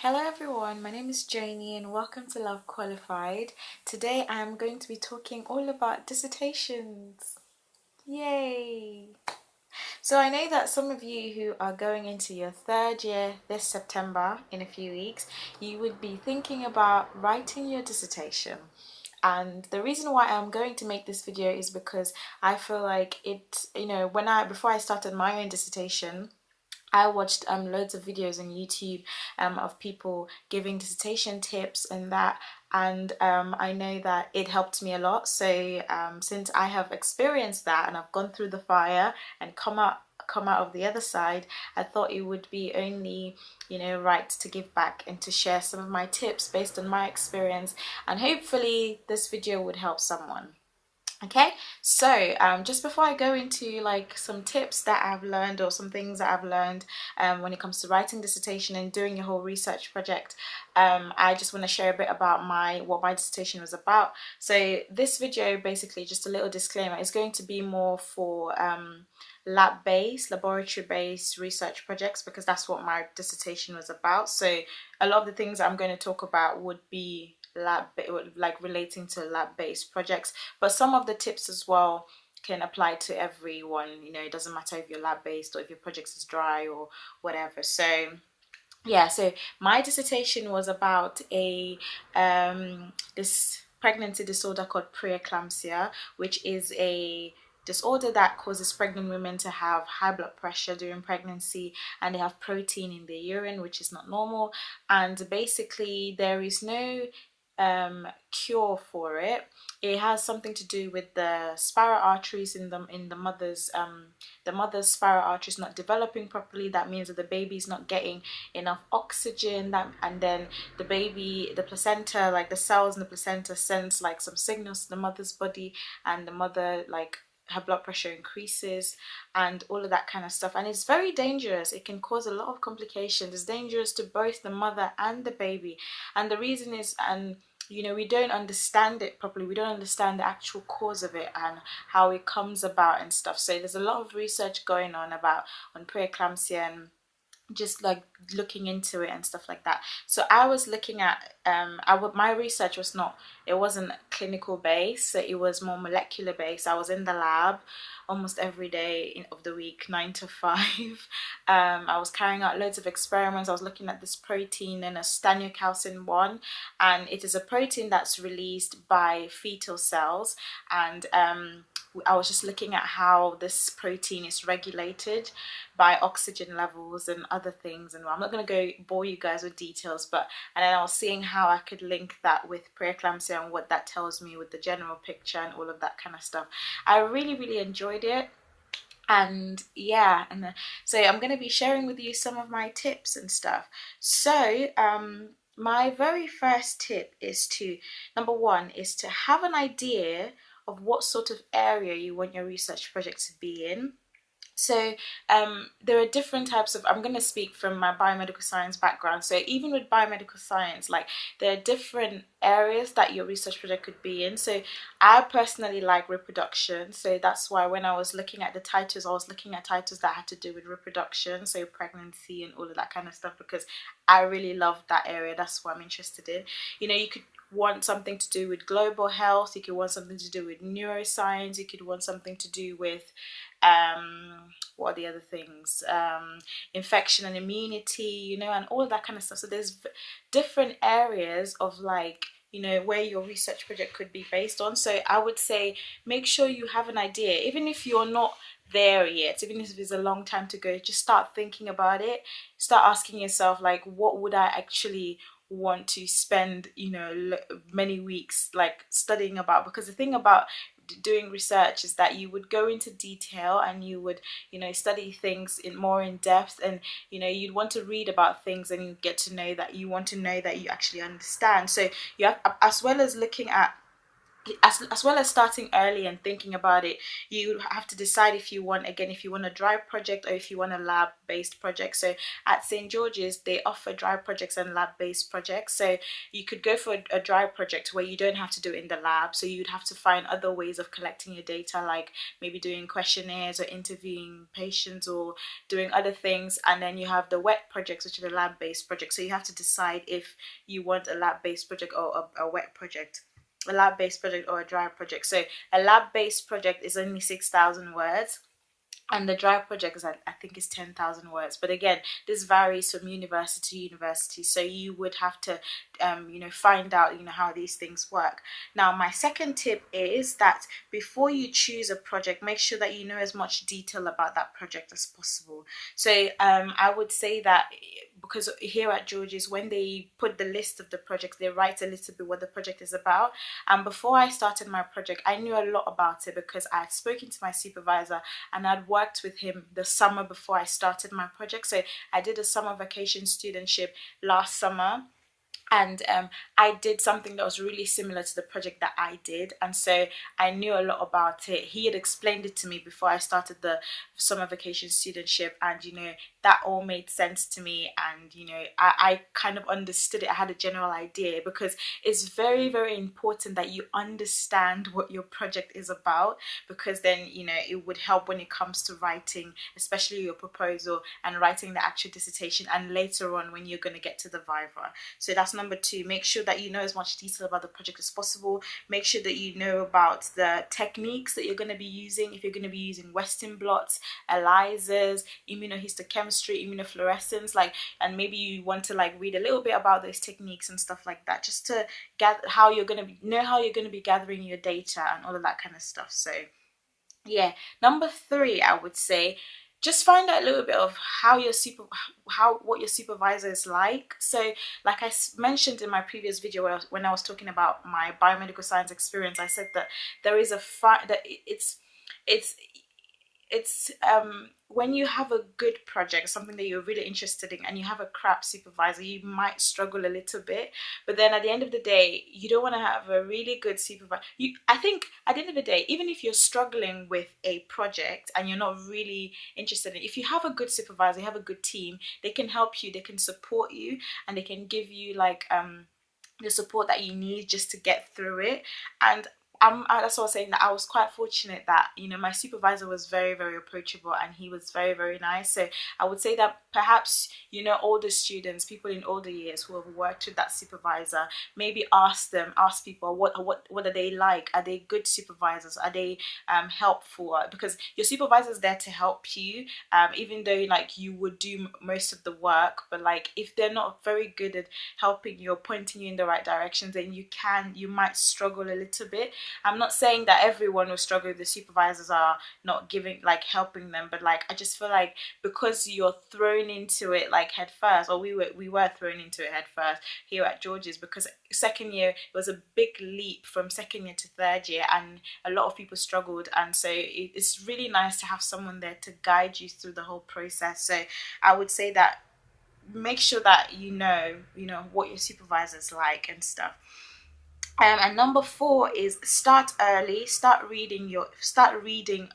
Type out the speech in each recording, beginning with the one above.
Hello everyone, my name is Joanny and welcome to Love Qualified. Today I am going to be talking all about dissertations. Yay! So I know that some of you who are going into your third year this September in a few weeks, you would be thinking about writing your dissertation. And the reason why I'm going to make this video is because I feel like before I started my own dissertation, I watched loads of videos on YouTube of people giving dissertation tips and that, and I know that it helped me a lot. So since I have experienced that and I've gone through the fire and come out of the other side, I thought it would be only right to give back and to share some of my tips based on my experience, and hopefully this video would help someone. Okay, so just before I go into like some tips that I've learned or some things that I've learned when it comes to writing dissertation and doing your whole research project, I just want to share a bit about what my dissertation was about. So this video, basically just a little disclaimer, is going to be more for laboratory-based research projects, because that's what my dissertation was about. So a lot of the things I'm going to talk about would be like relating to lab-based projects, but some of the tips as well can apply to everyone. It doesn't matter if you're lab-based or if your project is dry or whatever. So yeah, so my dissertation was about this pregnancy disorder called preeclampsia, which is a disorder that causes pregnant women to have high blood pressure during pregnancy, and they have protein in their urine, which is not normal. And basically there is no cure for it. It has something to do with the spiral arteries in the mother's spiral arteries not developing properly. That means that the baby is not getting enough oxygen, and then the placenta, like the cells in the placenta, sends like some signals to the mother's body, and the mother, like, her blood pressure increases and all of that kind of stuff. And it's very dangerous. It can cause a lot of complications. It's dangerous to both the mother and the baby. And the reason is, we don't understand it properly. We don't understand the actual cause of it and how it comes about and stuff. So there's a lot of research going on preeclampsia and just like looking into it and stuff like that. So I was looking at my research was not, it wasn't clinical based, so it was more molecular based. I was in the lab almost every day of the week, 9 to 5. I was carrying out loads of experiments. I was looking at this protein and a staniocalcin 1, and it is a protein that's released by fetal cells. And I was just looking at how this protein is regulated by oxygen levels and other things. And I'm not going to go bore you guys with details, and then I was seeing how I could link that with preeclampsia and what that tells me with the general picture and all of that kind of stuff. I really, really enjoyed it. And yeah, so I'm going to be sharing with you some of my tips and stuff. So my very first tip is number one is to have an idea of what sort of area you want your research project to be in. So there are different types of, I'm going to speak from my biomedical science background. So even with biomedical science, like, there are different areas that your research project could be in. So I personally like reproduction. So that's why when I was looking at the titles, I was looking at titles that had to do with reproduction, so pregnancy and all of that kind of stuff, because I really love that area. That's what I'm interested in. You could want something to do with global health, you could want something to do with neuroscience, you could want something to do with what are the other things, infection and immunity, and all of that kind of stuff. So there's different areas of, like, where your research project could be based on. So I would say make sure you have an idea, even if you're not there yet, even if it's a long time to go. Just start thinking about it, start asking yourself, like, what would I actually want to spend many weeks like studying about. Because the thing about doing research is that you would go into detail and you would study things in depth, and you'd want to read about things, and you get to know that you want to know that you actually understand. So you have, as well as looking at as well as starting early and thinking about it, you have to decide if you want, again, if you want a dry project or if you want a lab based project. So at St. George's, they offer dry projects and lab based projects. So you could go for a dry project where you don't have to do it in the lab, so you'd have to find other ways of collecting your data, like maybe doing questionnaires or interviewing patients or doing other things. And then you have the wet projects, which are the lab based projects. So you have to decide if you want a lab based project or a wet project, a lab-based project or a dry project. So a lab-based project is only 6,000 words, and the dry project is, I think, is 10,000 words. But again, this varies from university to university, so you would have to find out how these things work. Now, my second tip is that before you choose a project, make sure that you know as much detail about that project as possible. So I would say that, because here at George's, when they put the list of the projects, they write a little bit what the project is about. And before I started my project, I knew a lot about it because I had spoken to my supervisor and I'd worked with him the summer before I started my project. So I did a summer vacation studentship last summer, and I did something that was really similar to the project that I did, and so I knew a lot about it. He had explained it to me before I started the summer vacation studentship, and that all made sense to me, and I kind of understood it. I had a general idea, because it's very, very important that you understand what your project is about, because then it would help when it comes to writing, especially your proposal and writing the actual dissertation, and later on when you're going to get to the viva. So that's number two. Make sure that you know as much detail about the project as possible. Make sure that you know about the techniques that you're going to be using. If you're going to be using Western blots, ELISAs, immunohistochemistry, immunofluorescence, and maybe you want to read a little bit about those techniques and stuff like that, just to how you're going to be gathering your data and all of that kind of stuff. So yeah. Number three, I would say, just find out a little bit of what your supervisor is like. So like I mentioned in my previous video, when I was talking about my biomedical science experience, I said that there is that it's when you have a good project, something that you're really interested in, and you have a crap supervisor, you might struggle a little bit. But then at the end of the day, you don't want to have a really good supervisor. I think at the end of the day, even if you're struggling with a project and you're not really interested in it, if you have a good supervisor, you have a good team, they can help you, they can support you, and they can give you the support that you need just to get through it. And that's what I was saying, that I was quite fortunate that my supervisor was very, very approachable, and he was very, very nice. So I would say that perhaps older students, people in older years who have worked with that supervisor, maybe ask people what are they like? Are they good supervisors? Are they helpful? Because your supervisor is there to help you, even though you would do most of the work. But if they're not very good at helping you or pointing you in the right direction, then you might struggle a little bit. I'm not saying that everyone will struggle if the supervisors are not helping them, but I just feel like, because you're thrown into it head first, or we were thrown into it head first here at George's, because second year, it was a big leap from second year to third year, and a lot of people struggled, and so it's really nice to have someone there to guide you through the whole process. So I would say that make sure that you know what your supervisor's like and stuff. And number four is start early. Start reading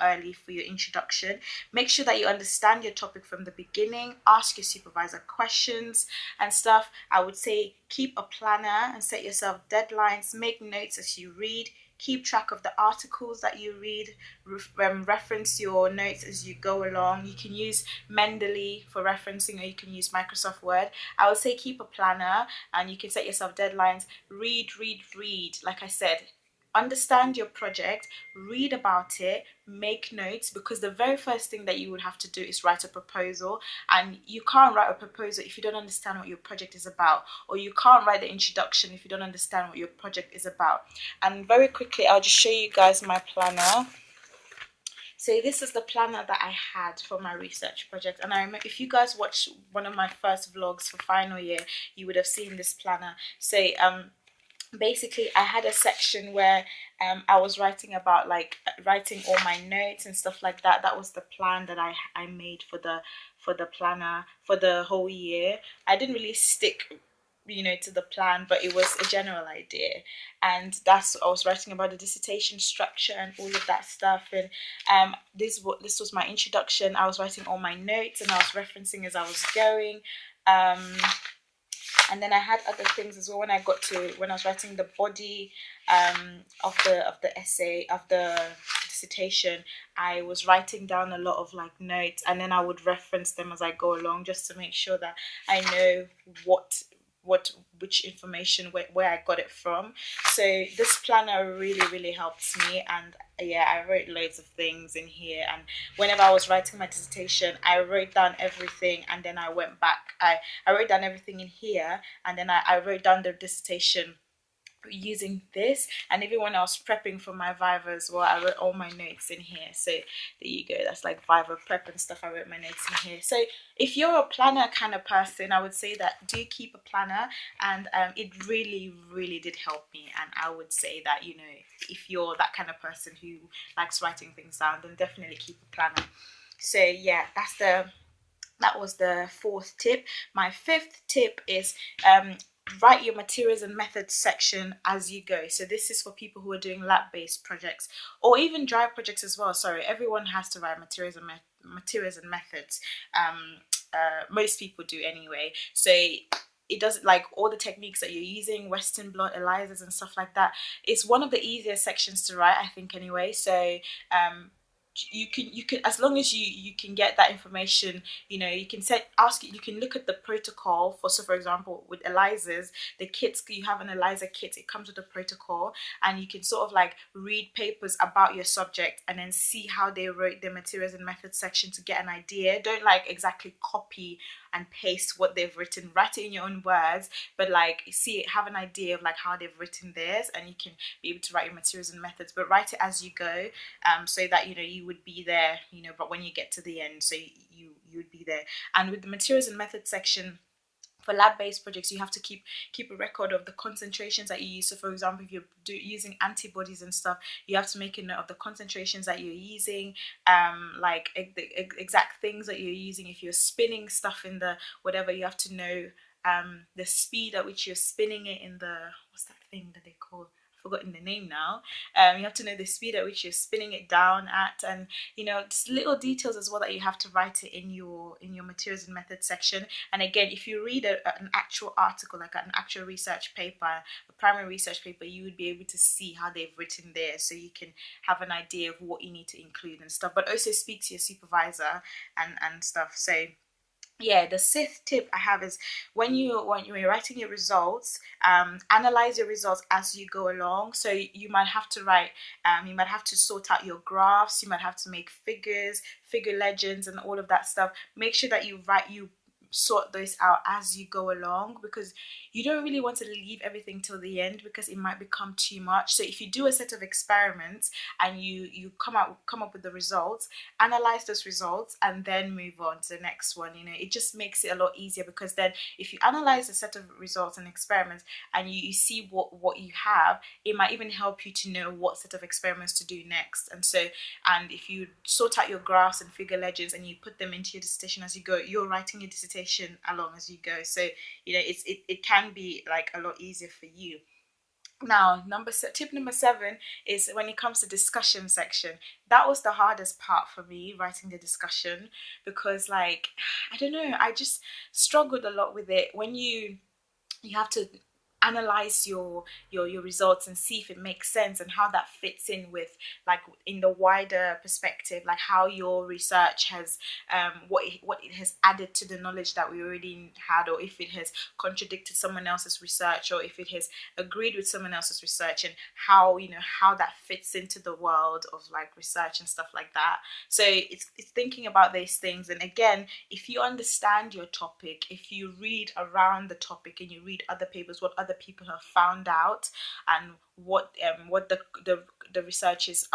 early for your introduction. Make sure that you understand your topic from the beginning. Ask your supervisor questions and stuff. I would say keep a planner and set yourself deadlines. Make notes as you read. Keep track of the articles that you read. Reference your notes as you go along. You can use Mendeley for referencing, or you can use Microsoft Word. I would say keep a planner, and you can set yourself deadlines. Read. Like I said, understand your project, read about it, make notes, because the very first thing that you would have to do is write a proposal, and you can't write a proposal if you don't understand what your project is about, or you can't write the introduction if you don't understand what your project is about. And very quickly, I'll just show you guys my planner. So this is the planner that I had for my research project, and I remember, if you guys watched one of my first vlogs for final year, you would have seen this planner. So basically, I had a section where I was writing about writing all my notes and stuff like that. That was the plan that I made for the planner for the whole year. I didn't really stick to the plan, but it was a general idea. And that's what I was writing about, the dissertation structure and all of that stuff. And this was my introduction. I was writing all my notes and I was referencing as I was going. And then I had other things as well. When I was writing the body of the essay, of the dissertation, I was writing down a lot of like notes, and then I would reference them as I go along, just to make sure that I know what which information, where I got it from. So this planner really helped me. And yeah, I wrote loads of things in here. And whenever I was writing my dissertation, I wrote down everything, and then I went back. I wrote down everything in here, and then I wrote down the dissertation using this. And even when I was prepping for my Viva as well, I wrote all my notes in here. So there you go, that's like Viva prep and stuff. I wrote my notes in here. So if you're a planner kind of person, I would say that do keep a planner. And it really did help me. And I would say that, if you're that kind of person who likes writing things down, then definitely keep a planner. So yeah, that was the fourth tip. My fifth tip is write your materials and methods section as you go. So this is for people who are doing lab-based projects, or even dry projects as well. Sorry, everyone has to write materials and methods. Most people do anyway. So it doesn't, like, all the techniques that you're using, Western blot, ELISAs and stuff like that, it's one of the easiest sections to write, I think, anyway. So you can, as long as you can get that information, you can you can look at the protocol for, so for example with ELISAs, the kits, you have an ELISA kit, it comes with a protocol, and you can sort of like read papers about your subject and then see how they wrote their materials and methods section to get an idea. Don't like exactly copy and paste what they've written, write it in your own words, but like have an idea of like how they've written theirs, and you can be able to write your materials and methods, but write it as you go, so that you would be there, but when you get to the end, so you would be there. And with the materials and methods section, for lab-based projects, you have to keep a record of the concentrations that you use. So for example, if you're using antibodies and stuff, you have to make a note of the concentrations that you're using, like the exact things that you're using. If you're spinning stuff in the whatever, you have to know the speed at which you're spinning it in the, what's that thing that they call, forgotten the name now. You have to know the speed at which you're spinning it down at, and just little details as well that you have to write it in your materials and methods section. And again, if you read an actual article, like an actual research paper, a primary research paper, you would be able to see how they've written there, so you can have an idea of what you need to include and stuff, but also speak to your supervisor and stuff. So yeah, the sixth tip I have is when you're writing your results, analyze your results as you go along. So you might have to write, you might have to sort out your graphs, you might have to make figure legends and all of that stuff. Make sure that you sort those out as you go along, because you don't really want to leave everything till the end, because it might become too much. So if you do a set of experiments and you come up with the results, analyze those results and then move on to the next one. It just makes it a lot easier, because then if you analyze a set of results and experiments and you see what you have, it might even help you to know what set of experiments to do next. And if you sort out your graphs and figure legends and you put them into your dissertation as you go, you're writing your dissertation along as you go. So it can be like a lot easier for you. Now, tip number 7 is when it comes to discussion section. That was the hardest part for me, writing the discussion, because like, I don't know, I just struggled a lot with it. When you have to analyze your results and see if it makes sense and how that fits in with, like, in the wider perspective, like how your research has what it has added to the knowledge that we already had, or if it has contradicted someone else's research, or if it has agreed with someone else's research, and how how that fits into the world of like research and stuff like that. So it's thinking about these things. And again, if you understand your topic, if you read around the topic and you read other papers, what other people have found out, and what the research is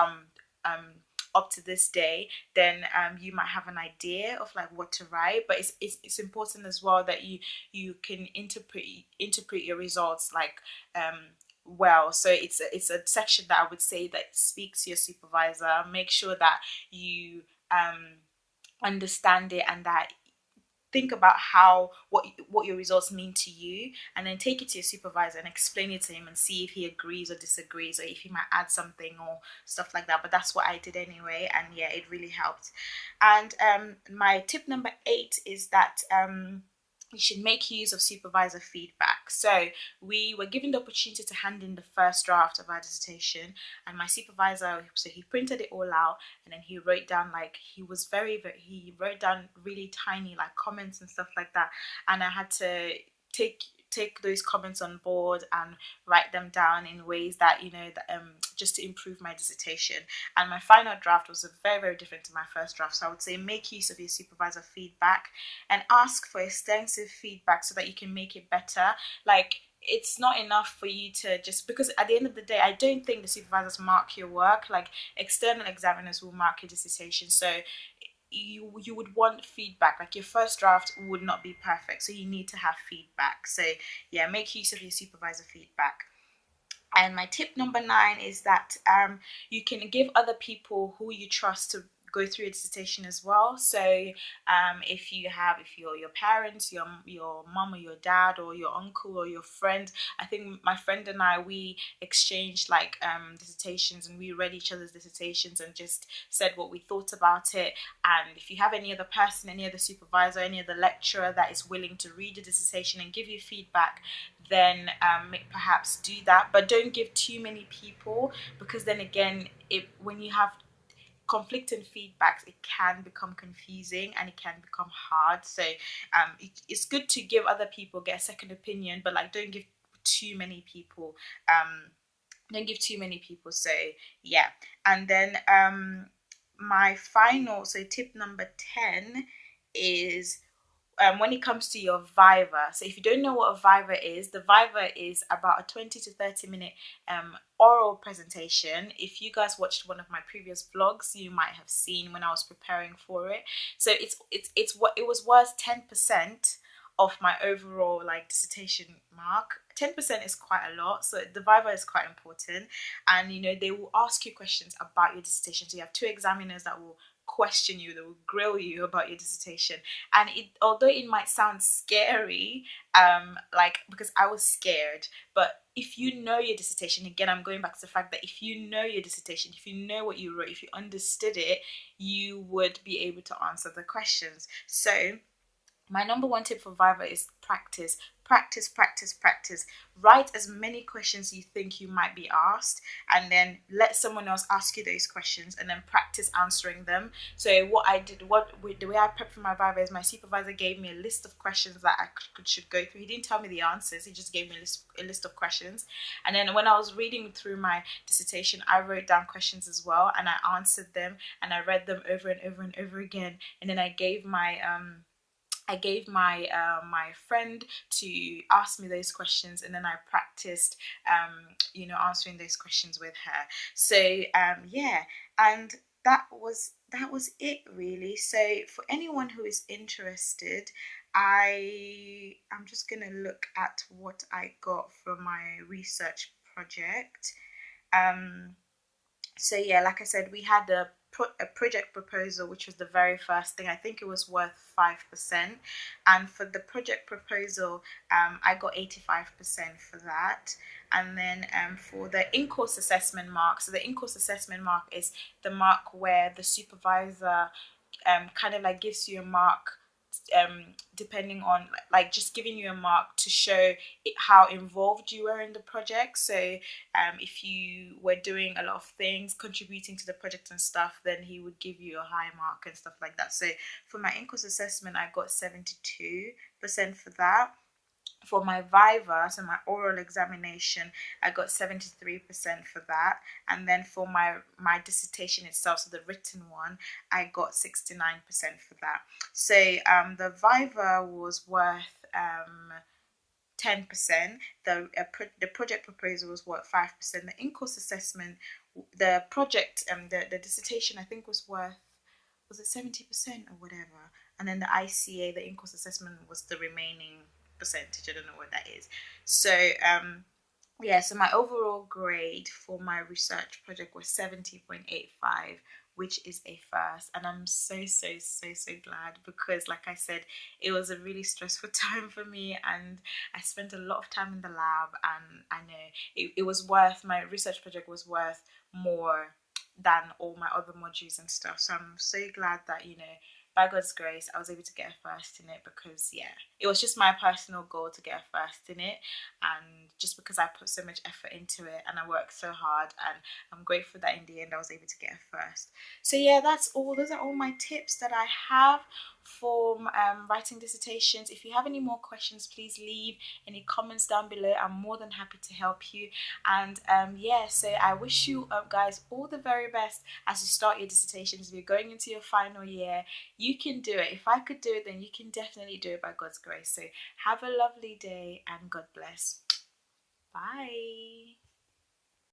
up to this day, then you might have an idea of like what to write. But it's important as well that you can interpret your results like well. So it's a section that I would say that speaks to your supervisor. Make sure that you understand it, and that think about how what your results mean to you, and then take it to your supervisor and explain it to him and see if he agrees or disagrees, or if he might add something or stuff like that. But that's what I did anyway, and yeah, it really helped. And my tip number 8 is that you should make use of supervisor feedback. So we were given the opportunity to hand in the first draft of our dissertation, and my supervisor, so he printed it all out, and then he wrote down, like, he was he wrote down really tiny, like, comments and stuff like that, and I had to take those comments on board and write them down in ways that, just to improve my dissertation. And my final draft was very, very different to my first draft. So I would say make use of your supervisor feedback and ask for extensive feedback so that you can make it better. Like, it's not enough for you to just, because at the end of the day, I don't think the supervisors mark your work. Like, external examiners will mark your dissertation, so you would want feedback. Like, your first draft would not be perfect, so you need to have feedback. So yeah, make use of your supervisor feedback. And my tip number 9 is that you can give other people who you trust to go through a dissertation as well. So if your parents, your mom or your dad or your uncle or your friend, I think my friend and I, we exchanged like dissertations, and we read each other's dissertations and just said what we thought about it. And if you have any other person, any other supervisor, any other lecturer that is willing to read your dissertation and give you feedback, then perhaps do that. But don't give too many people, because then again, when you have conflicting feedbacks, it can become confusing and it can become hard. So it's good to give other people, get a second opinion, but like, don't give too many people. So yeah. And then my final, so tip number 10 is when it comes to your viva. So if you don't know what a viva is, the viva is about a 20 to 30 minute oral presentation. If you guys watched one of my previous vlogs, you might have seen when I was preparing for it. So it's what it was worth 10% of my overall like dissertation mark. 10% is quite a lot, so the viva is quite important. And they will ask you questions about your dissertation. So you have 2 examiners that will question you, they will grill you about your dissertation. And although it might sound scary, like, because I was scared, but if you know your dissertation, again, I'm going back to the fact that if you know your dissertation, if you know what you wrote, if you understood it, you would be able to answer the questions. So my number 1 tip for Viva is practice. Practice, practice, practice. Write as many questions you think you might be asked, and then let someone else ask you those questions, and then practice answering them. So what I did, the way I prepped for my Viva is my supervisor gave me a list of questions that I should go through. He didn't tell me the answers, he just gave me a list of questions. And then when I was reading through my dissertation, I wrote down questions as well, and I answered them, and I read them over and over and over again. And then I gave my my friend to ask me those questions, and then I practiced answering those questions with her. So yeah, and that was it really. So for anyone who is interested, I'm just gonna look at what I got from my research project. So yeah, like I said, we had a project proposal, which was the very first thing. I think it was worth 5%, and for the project proposal, I got 85% for that. And then for the in-course assessment mark, so the in-course assessment mark is the mark where the supervisor kind of like gives you a mark, depending on, like, just giving you a mark to show how involved you were in the project. So if you were doing a lot of things, contributing to the project and stuff, then he would give you a high mark and stuff like that. So for my in-course assessment, I got 72% for that. For my viva, so my oral examination, I got 73% for that. And then for my dissertation itself, so the written one, I got 69% for that. So the viva was worth 10%. The project proposal was worth 5%. The in-course assessment, the project, the dissertation, I think was worth, was it 70% or whatever? And then the ICA, the in-course assessment, was the remaining percentage. I don't know what that is. So yeah, so my overall grade for my research project was 70.85, which is a first. And I'm so glad, because like I said, it was a really stressful time for me, and I spent a lot of time in the lab, and I know it was worth, my research project was worth more than all my other modules and stuff. So I'm so glad that, by God's grace, I was able to get a first in it, because yeah, it was just my personal goal to get a first in it, and just because I put so much effort into it and I worked so hard, and I'm grateful that in the end I was able to get a first. So yeah, that's all. Those are all my tips that I have for writing dissertations. If you have any more questions, please leave any comments down below. I'm more than happy to help you. And yeah, so I wish you guys all the very best as you start your dissertations. If you're going into your final year, you can do it. If I could do it, then you can definitely do it by God's grace. So have a lovely day, and God bless. Bye.